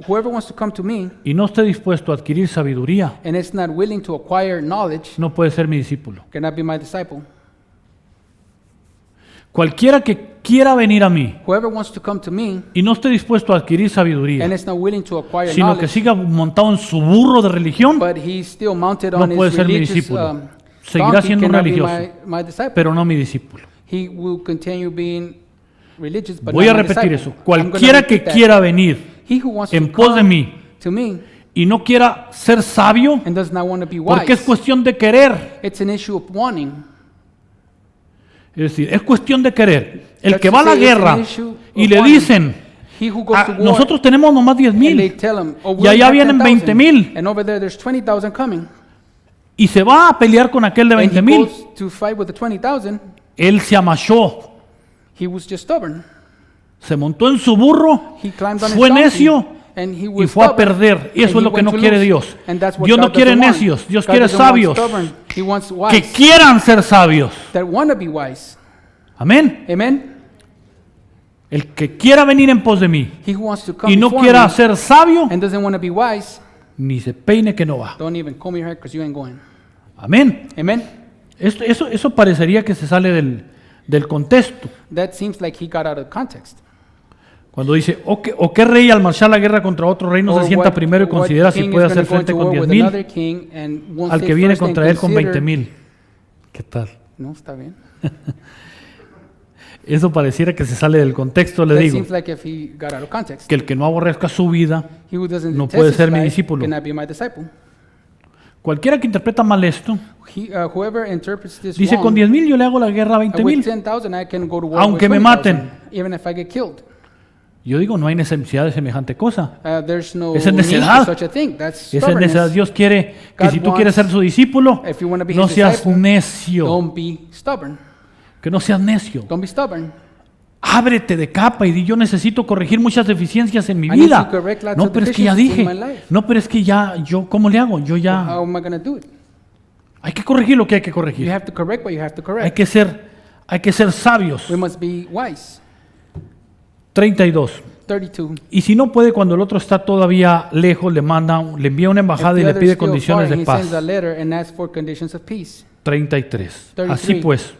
whoever wants to come to me y no esté dispuesto a adquirir sabiduría, and is not willing to acquire knowledge no puede ser mi discípulo. cannot be my disciple. Cualquiera que quiera venir a mí Whoever wants to come to me y no esté dispuesto a adquirir sabiduría, and is not willing to acquire sino que knowledge, siga montado en su burro de religión, but he's still mounted no on puede his ser mi religious discípulo. Seguirá donkey, siendo un cannot be religioso, my disciple. pero no mi discípulo. He will continue being religious, but Voy a not my repetir disciple. eso. I'm gonna Cualquiera que repeat that. quiera venir He who wants en to pos de come mí to me y no quiera ser sabio, and does not want to be porque es wise, cuestión de querer. it's an issue of wanting. Es decir, es cuestión de querer. El That's que to va a la say it's an guerra issue y of le wanting. dicen, He who goes "Ah, to war nosotros tenemos nomás and they 10,000 tell him, oh, we y allá only have vienen 10,000, 20,000. and over there there's 20,000 coming. y se va a pelear con aquel de And he 20,000, goes to fight with the 20,000. él se amachó, He was just stubborn. se montó en su burro, He climbed on fue his donkey, necio and he y was fue a stubborn, perder. Y and eso es he lo que went no to quiere lose. Dios. And that's what Dios no God quiere doesn't want. necios, Dios God quiere doesn't want sabios stubborn. He wants que wise, quieran ser sabios. that want to be wise. Amén. Amen? El que quiera venir en pos de mí He who wants to come y no before quiera me ser sabio, and doesn't want to be wise, ni se peine que no va. don't even comb your hair because you ain't going. Amén. Amen? Eso parecería que se sale del contexto. That seems like he got out of context. Cuando dice, o qué rey al marchar la guerra contra otro rey no Or se sienta what- primero y what considera si king puede is hacer gonna go frente into con war with 10,000 another king and won't al say que viene first and contra él con consider- 20,000. ¿Qué tal? No, está bien. Eso pareciera que se sale del contexto, le That digo. seems like if he got out of context. Que el que no aborrezca su vida, He who doesn't no detest puede his ser mi life discípulo. cannot be my disciple. cualquiera que interpreta mal esto, Whoever interprets this dice, wrong, con 10,000 yo le hago la guerra a with 20,000. 10,000 I can go to war Aunque with me 20,000, maten. even if I get killed. Yo digo, no hay necesidad de semejante cosa. There's no Esa es need for necedad. such a thing. That's Esa es stubbornness. necesidad. Dios quiere que God si tú quieres wants- ser su discípulo, If you want to be no his seas disciple, necio. don't be stubborn. Que no seas necio. Don't be stubborn. Ábrete de capa y di, yo necesito corregir muchas deficiencias en mi I need vida. to correct lots No, of pero es que ya deficiencies in dije. my life. No, pero es que ya, ¿cómo le hago? Yo ya. How am I going to do it? Hay que corregir lo que hay que You corregir. have to correct what you have to Hay correct. que ser sabios. We must be wise. 32. 32. Y si no puede, cuando el otro está todavía lejos, le envía una If embajada the y le other is pide still condiciones far, de he paz. sends a letter and asks for conditions of peace. 33. 33. Así pues,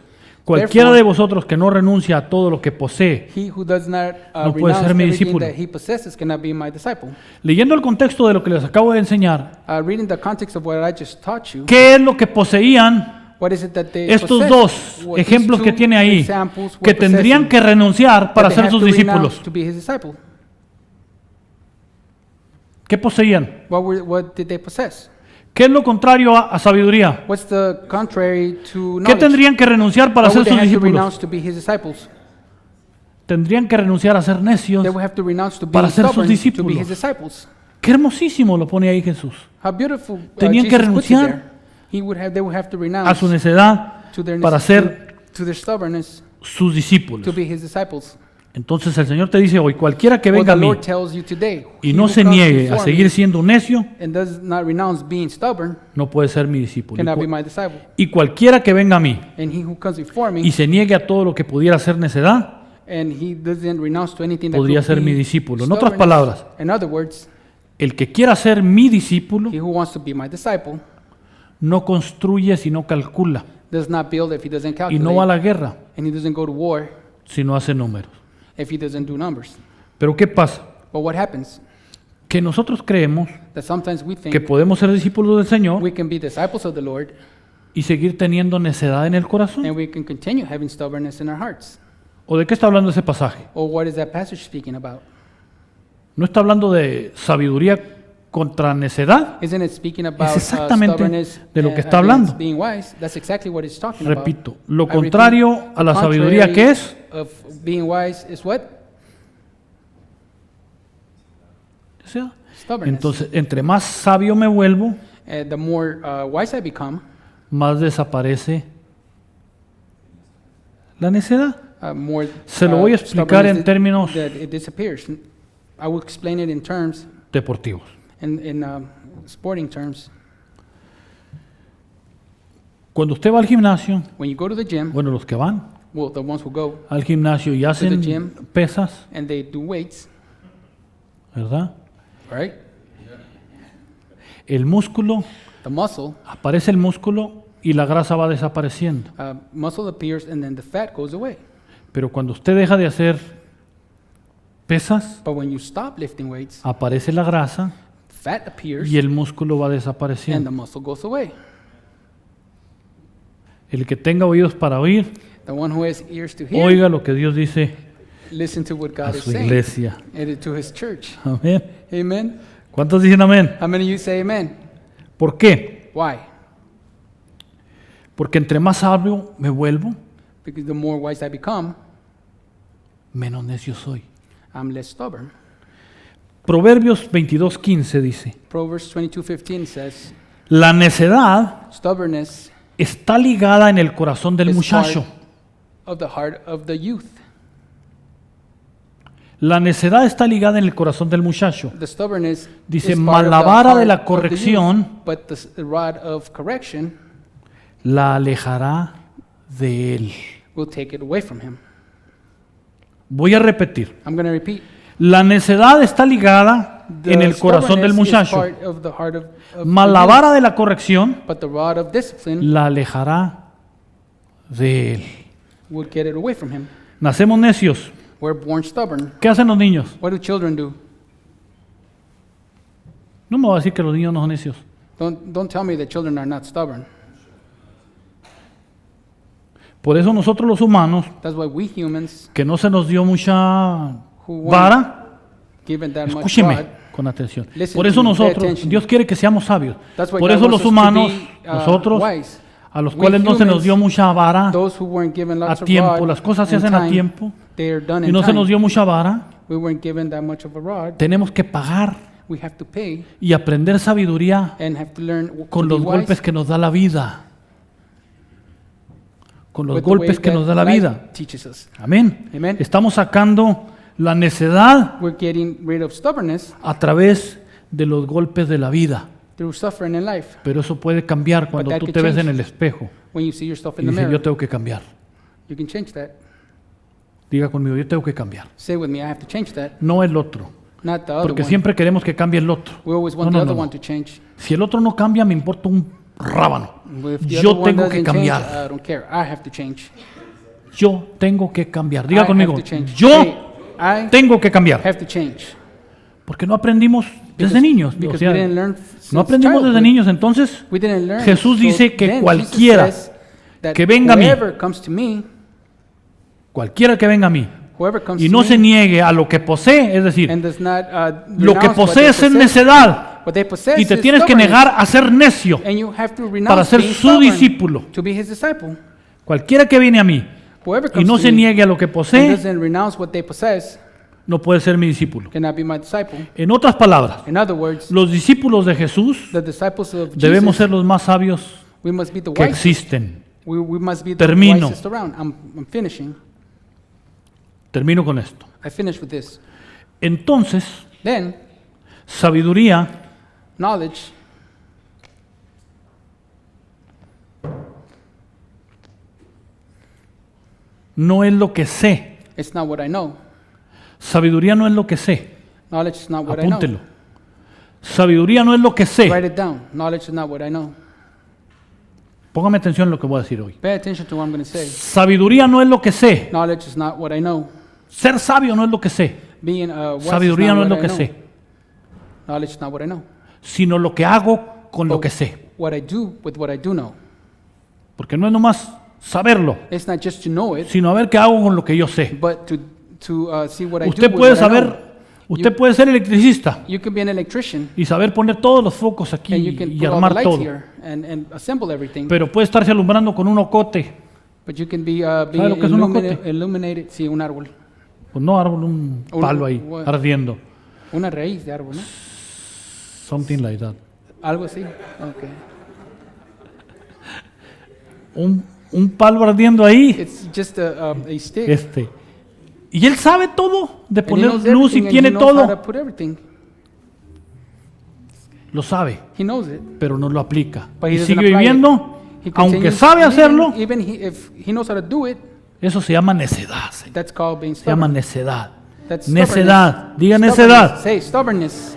cualquiera Therefore, de vosotros que no renuncia a todo lo que posee, He who does not No puede renounce ser mi everything discípulo. that he possesses cannot be my disciple. leyendo el contexto de lo que les acabo de enseñar, Reading the context of what I just taught you, ¿qué es lo que poseían what is it that they estos possess? dos What these ejemplos que two tiene ahí, examples que were tendrían possessing que renunciar para that they ser have sus to renounce discípulos? to be his disciple? ¿Qué poseían? What did they possess? ¿Qué es lo contrario a sabiduría? What's the contrary to ¿Qué knowledge? tendrían que renunciar para What ser would they sus have to discípulos? renounce to be his disciples? Tendrían que renunciar a ser necios. They would have to renounce to be Para ser sus stubborn to be discípulos. his disciples. Qué hermosísimo lo pone ahí Jesús. How beautiful Tenían que Jesus puts it renunciar there. They would have to A renounce su necedad to their para ser to their stubbornness sus discípulos. to be his disciples. Entonces el Señor te dice hoy, cualquiera que Well, venga the a mí Lord tells you today, y he no who se comes niegue a before seguir me siendo un necio, and does not renounce being stubborn no puede ser mi discípulo. cannot be my disciple. Y cualquiera que venga a mí And he who comes before me y se niegue a todo lo que pudiera ser necedad, and he doesn't renounce to anything that podría could ser be mi discípulo. En otras stubbornness. palabras, In other words, el que quiera ser mi discípulo he who wants to be my disciple no construye sino calcula does not build if he doesn't y calculate, no va a la guerra and he doesn't go to war si no hace números. if he doesn't do numbers. Pero ¿qué pasa? But what happens? Que nosotros creemos That sometimes we que think podemos ser discípulos del Señor we can be disciples of the Lord y seguir teniendo necedad en el corazón. and we can continue having stubbornness in our hearts. ¿O de qué está hablando ese pasaje? Or what is that passage speaking about? No está hablando de sabiduría contra necedad. Isn't it speaking about exactamente stubbornness de lo que against está hablando. being wise? That's exactly what it's talking about. Repito, lo I repeat, contrario a la the sabiduría, contrary ¿qué es? of being wise is what? O sea, Stubbornness. entonces, entre más sabio me vuelvo, The more wise I become, más desaparece la necedad. more Se lo voy a explicar en stubbornness términos that it disappears. I will explain it in terms, deportivos. in sporting terms. Cuando usted va al gimnasio, When you go to the gym, bueno, los que van well, the ones who go al gimnasio y the hacen gym. pesas, and they do weights, ¿verdad? right? El músculo, The muscle, aparece el músculo y la grasa va desapareciendo. muscle appears and then the fat goes away. Pero cuando usted deja de hacer pesas, But when you stop lifting weights, aparece la grasa fat appears y el músculo va and the desapareciendo. muscle goes away. El que tenga oídos para oír, The one who has ears to hear, oiga lo que Dios dice listen to what a God is su saying iglesia. and to his church. Amén. Amen. ¿Cuántos dicen amén? How many of you say amen? ¿Por qué? Why? Porque entre más sabio me vuelvo, Because the more wise I become, menos necio soy. I'm less stubborn. Proverbios 22:15 dice, Proverbs 22:15 says, la necedad stubbornness está ligada en el corazón del is muchacho. part of the heart of the youth. La necedad está ligada en el corazón del muchacho. The stubbornness Dice, is "Mas part la of the vara de heart la of the corrección youth, but the rod of correction la alejará de él. will take it away from him." Voy a repetir. I'm going to repeat. La necedad está ligada en el corazón del stubbornness is muchacho. part of the heart of Mas the la youth, vara de la corrección but the rod of discipline la alejará de él. will get it away from him. Nacemos necios. We're born stubborn. ¿Qué hacen los niños? What do children do? No me va a decir que los niños no son necios. Don't tell me that children are not stubborn. Por eso nosotros los humanos, That's why we humans, que no se nos dio mucha who weren't vara, given that much escúcheme rod, con atención. Listen Por to eso me, pay nosotros, attention. Dios quiere que seamos sabios. that's why Por God eso wants los us to humanos, be, nosotros, wise. a los We cuales no se nos humans, dio mucha vara Those who weren't given a lots of tiempo, rod las cosas se and hacen a time, tiempo, they are done y in no se time. nos dio mucha vara, We weren't given that much of a rod. tenemos que pagar We have to pay y aprender sabiduría and have to learn con to los be golpes wise que nos da la vida. Con los with the way golpes que that nos da la life vida. teaches us. Amén. Amen. Estamos sacando la necedad We're getting rid of stubbornness a través de los golpes de la vida. through suffering in life. Pero eso puede cambiar cuando that tú could te ves change. en el espejo When you see yourself y in the dices, yo mirror, tengo que cambiar. you can change that. Diga conmigo, yo tengo que cambiar. Say with me, I have to change that, No el otro. not the other Porque one. siempre queremos que cambie el otro. We always want No, the no, other no. one to change. Si el otro no cambia, me importa un rábano. If the Yo other one tengo que doesn't cambiar. change, I don't care. I have to change. Yo tengo que cambiar. I Diga have conmigo, to change. yo Say, I tengo que cambiar. have to change. Porque no aprendimos desde Because- niños. O because sea, we didn't learn since no aprendimos desde childhood. niños. Entonces, We didn't learn. Jesús dice que then cualquiera Jesus says that que venga a mí, whoever comes to me, cualquiera que venga a mí whoever comes y to no me se niegue a lo que posee, es decir, and does not lo que renounce what they posees es possess, necedad what they possess y te is tienes que stubbornness, negar a ser necio and you have to renounce para ser being su stubborn discípulo. to be his disciple. Cualquiera que viene a mí Whoever y comes no to se me niegue a lo que and posee, doesn't renounce what they possess no puede ser mi discípulo. cannot be my disciple. En otras palabras, In other words, los discípulos de Jesús the disciples of debemos Jesus, ser los más sabios we must be the que wisest. existen. We must be the Termino. wisest around. I'm finishing. Termino con esto. I finish with this. Entonces, Then, sabiduría knowledge no es lo que sé. is not what I know. Sabiduría no es lo que sé. Knowledge is not what I know. Apúntelo. Sabiduría no es lo que sé. Write it down. Knowledge is not what I know. Póngame atención a lo que voy a decir hoy. Pay attention to what I'm going to say. Sabiduría no es lo que sé. Knowledge is not what I know. Ser sabio no es lo que sé. Being wise Sabiduría is no not es lo what que I know. sé, Knowledge is not what I know. sino lo que hago con lo que sé. What I do with what I do know. Porque no es nomás saberlo, It's not just to know it, sino a ver qué hago con lo que yo sé. but to see what I do Usted with puede what I know. saber, usted puede ser electricista You can be an electrician y saber poner todos los focos aquí and you can y put all the armar lights todo. here and assemble everything. Pero puede estarse alumbrando con un ocote, But you can be ¿Sabe lo que es un ocote? illuminated. Sí, un árbol. pues no árbol, un palo ahí, ardiendo. Una raíz de árbol, ¿no? Something like that. Algo así. Okay. Un palo ardiendo ahí. It's just a stick. Y él sabe todo de And he poner knows luz y everything and tiene he knows how to todo. put everything. Lo sabe, He knows it. pero no lo aplica. But he Y doesn't sigue apply it. viviendo, He aunque continues sabe living, hacerlo. even if he knows how to do it, Eso se llama necedad, Señor. that's called being Se llama stubborn. necedad. That's Necedad. stubbornness. Diga Stubbornness. necedad. Say stubbornness.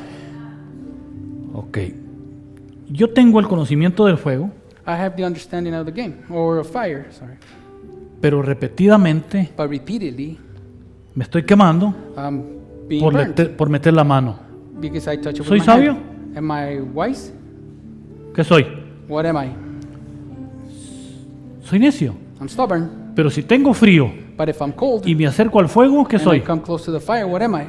Ok. Yo tengo el conocimiento del fuego, I have the understanding of the game or of fire. Sorry, pero repetidamente but repeatedly, me estoy quemando I'm being por, burned por meter la mano. because I touch it with ¿Soy my sabio? hand. Am I wise? ¿Qué soy? What am I? Soy necio. I'm stubborn. Pero si tengo frío But if I'm cold y me acerco al fuego, ¿qué and I soy? come close to the fire, what am I?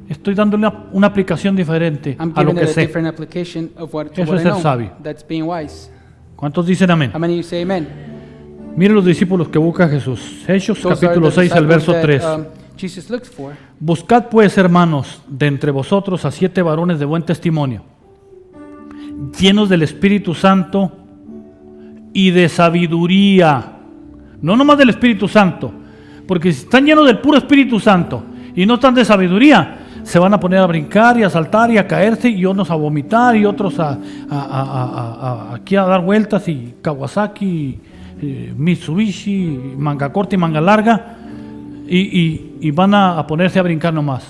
Estoy dándole una aplicación diferente I'm a lo giving que it a sé. different application of what, to Eso what es I ser know. sabio. That's being wise. ¿Cuántos dicen amén? How many of you say amen? Miren los discípulos que busca Jesús. Hechos Those are capítulo the 6, el disciples verso that, 3. Jesus looks for. Buscad pues, hermanos, de entre vosotros a 7 varones de buen testimonio, llenos del Espíritu Santo y de sabiduría. No nomás del Espíritu Santo, porque si están llenos del puro Espíritu Santo y no están de sabiduría, se van a poner a brincar y a saltar y a caerse y unos a vomitar y otros aquí a dar vueltas y Kawasaki, Mitsubishi, manga corta y manga larga y van a ponerse a brincar nomás.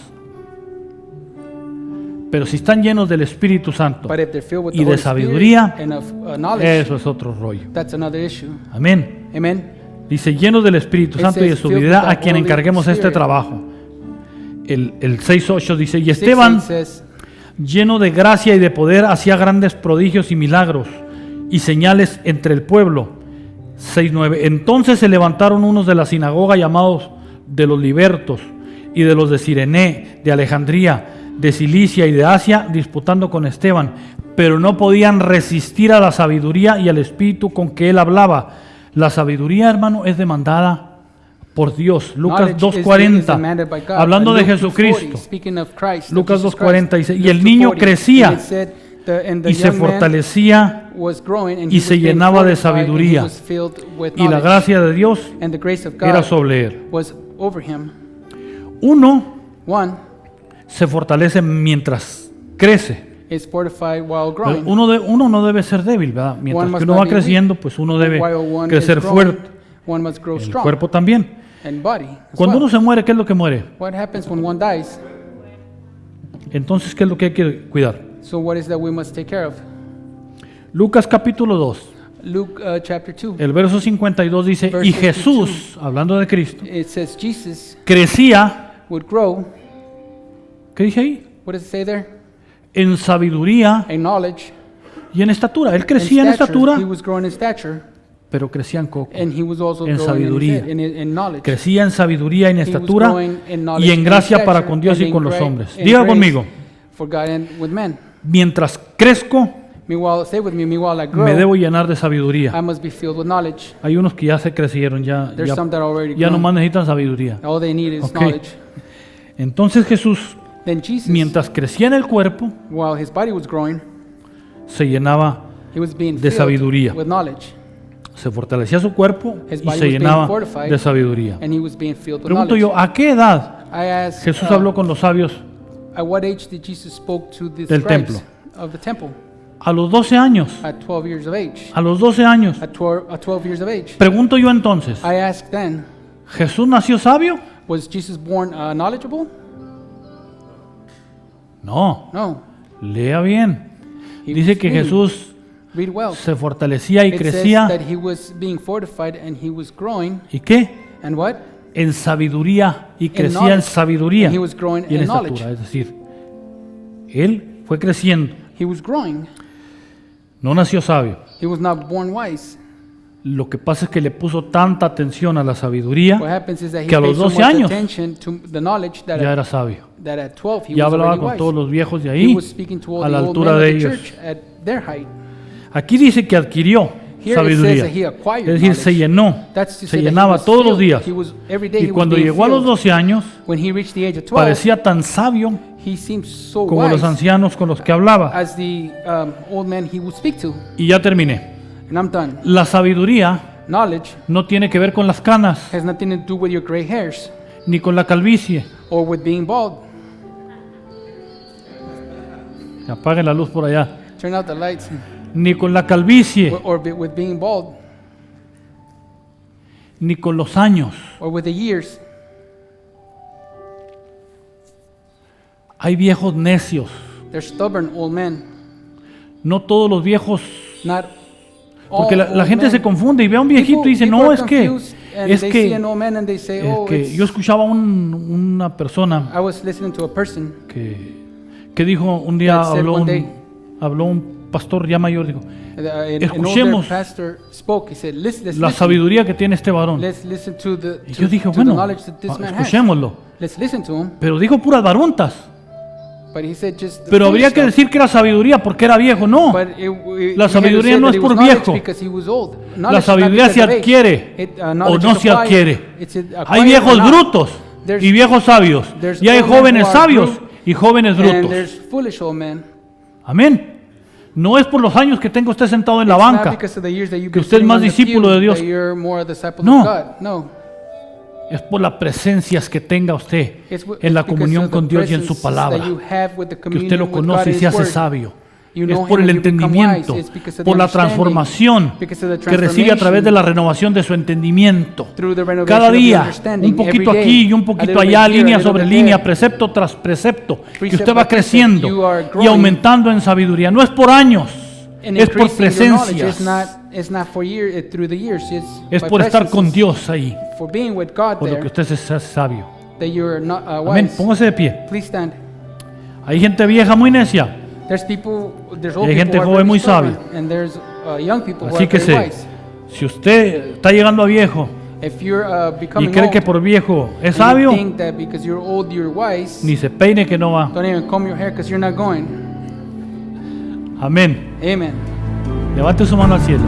Pero si están llenos del Espíritu Santo But if they're filled with y the de Holy sabiduría, Spirit and of knowledge, eso es otro rollo. that's another issue. Amén. Amen. Dice, llenos del Espíritu It Santo y de says, filled sabiduría, with the a quien Holy encarguemos este Spirit. trabajo. El 6:8 dice, y 6:8 Esteban, says, lleno de gracia y de poder, hacía grandes prodigios y milagros y señales entre el pueblo. 6:9, entonces se levantaron unos de la sinagoga llamados de los libertos y de los de Cirené, de Alejandría, de Cilicia y de Asia, disputando con Esteban, pero no podían resistir a la sabiduría y al espíritu con que él hablaba. La sabiduría, hermano, es demandada por Dios. Lucas knowledge is 2:40, demanded by God. hablando And de Luke 2:40, Jesucristo. speaking of Christ, of Lucas Jesus 2:40 Christ. dice, y Luke el niño 2:40, crecía and it said, and the y se young man fortalecía was growing, and y he se was being llenaba de fortified, and he sabiduría, was filled with y la knowledge. gracia de Dios And the grace of era God sobre él. was over him. Uno One se fortalece mientras crece. is fortified while growing. Uno no debe ser débil, ¿verdad? Mientras One que must uno va not be weak. creciendo, pues uno debe While one crecer is growing, fuerte. one must grow El strong. cuerpo también. And body as Cuando well. uno se muere, ¿qué es lo que muere? What happens when one dies? Entonces, ¿qué es lo que hay que cuidar? So what is that we must take care of? Lucas capítulo 2, Luke chapter 2. el verso 52 dice, Verse y Jesús, hablando de Cristo, It says Jesus crecía, would grow. ¿qué dice ahí? What does it say there? En sabiduría In knowledge. y en estatura. Él In crecía en stature. estatura, He was growing in stature. pero crecía en coco. And he was also En growing sabiduría. in knowledge. Crecía en sabiduría, en He was estatura growing in knowledge y en and gracia stature para con Dios and y in con los gra- hombres. in Diga grace conmigo, For God and with men. mientras crezco, Meanwhile, say with me, meanwhile I grow, me debo llenar de sabiduría. I must be filled with knowledge. Hay unos que ya se crecieron, There's some that are already ya grown. nomás necesitan sabiduría. All they need is Ok. knowledge. Entonces Jesús, Then Jesus, mientras crecía en el cuerpo, while his body was growing, se llenaba he was being de filled sabiduría. with knowledge. Se fortalecía su cuerpo His y body se was being llenaba fortified, de sabiduría. and he was being filled with Pregunto knowledge. yo, ¿a qué edad I asked, Jesús habló con los sabios? at what age did Jesus spoke to the Del scribes templo. of the temple? A los 12 años. At 12 years of age. A los 12 años. At 12 years of age. Pregunto yo entonces, I asked then, ¿Jesús nació sabio? was Jesus born knowledgeable? No. No. Lea bien. He Dice was que reading. Jesús Read well. se fortalecía y It says crecía. that he was being fortified and he was growing. ¿Y qué? And what? En sabiduría. Y crecía en knowledge. sabiduría And he was growing y en in knowledge. estatura. Es decir, él fue creciendo. He was growing. No nació sabio. He was not born wise. Lo que pasa es que le puso tanta atención a la sabiduría What happens is that he que a paid los so 12 much años attention to the knowledge that, ya era sabio. that at 12 he Ya was hablaba already con wise. todos los viejos de He ahí was speaking to all a the la old altura men de of the ellos. church at their height. Aquí dice que adquirió Here it sabiduría. says that he acquired Es decir, se knowledge. llenó, That's to se say that he llenaba was todos los filled. días. He was, every day Y he was cuando being llegó a los filled. 12 años, When he reached the age of 12, parecía tan sabio he seemed so como wise los ancianos con los que hablaba. as the old men he would speak to. Y ya terminé. And I'm done. La sabiduría Knowledge no tiene que ver con las canas, has nothing to do with your gray hairs ni con la calvicie. or with being bald. Apaguen la luz por allá. Turn out the lights. Ni con la calvicie, Or with being bald, ni con los años. or with the years. Hay viejos necios. They're stubborn old men. No todos los viejos. Not Porque all la old gente men. se confunde y ve a un viejito y dice, People no, are es que, confused, and es they see que, an old man and they say, es oh, que it's, yo escuchaba una persona I was listening to a person que dijo un día, that said one day, habló un pastor ya mayor, dijo, an escuchemos older pastor spoke. He said, let's la sabiduría que tiene este varón. let's listen to the, Y to, yo dije, to the bueno, knowledge that this man has. escuchémoslo. Let's listen to him. Pero dijo puras varuntas. But he said just the Pero habría foolish que stuff. decir que era sabiduría porque era viejo. No, But la he had to sabiduría say no that es he por was knowledge viejo. because he was old. La Knowledge is not sabiduría because se of age. adquiere o Knowledge no is se acquired. adquiere. It's Hay acquired viejos or not. brutos There's- y viejos sabios. there's Y hay old men jóvenes who are sabios brute, y jóvenes And brutos. there's foolish old men. Amén. No es por los años que tenga usted sentado en la It's not banca. because of the years that you've que been usted es sitting más on the discípulo pew de Dios. that you're more a disciple No. of God. No. Es por las presencias que tenga usted It's en la because comunión of the con Dios y en su presence palabra. that you have with the Que usted lo communion with God conoce y and se His hace word. sabio. You Es know por Him el and you become entendimiento, wise. It's because of the por la understanding, transformación because of the que recibe a través de la renovación de su entendimiento. through the renovation Cada of your día, understanding. un poquito Every day, aquí y un a poquito little bit allá, here, línea a little sobre bit línea, there. precepto tras precepto, que Precept usted va by precept, creciendo you are y growing aumentando en sabiduría. No es por años, And es por increasing your knowledge. presencias, It's not for years, through the years. es by por estar con presences. Dios ahí, For being with God por lo que there, usted se hace sabio. that you're not Amén, wise. póngase de pie. Please stand. Hay gente vieja muy necia. There's Y old hay gente people who are joven very muy stubborn, sabia. and there's young people who Así are que very wise. si usted está llegando a viejo If you're y becoming cree que old, por viejo es and you sabio, think that because you're old you're wise, ni se peine que no va. don't even comb your hair because you're not going. Amén. Amen. Levante su mano al cielo.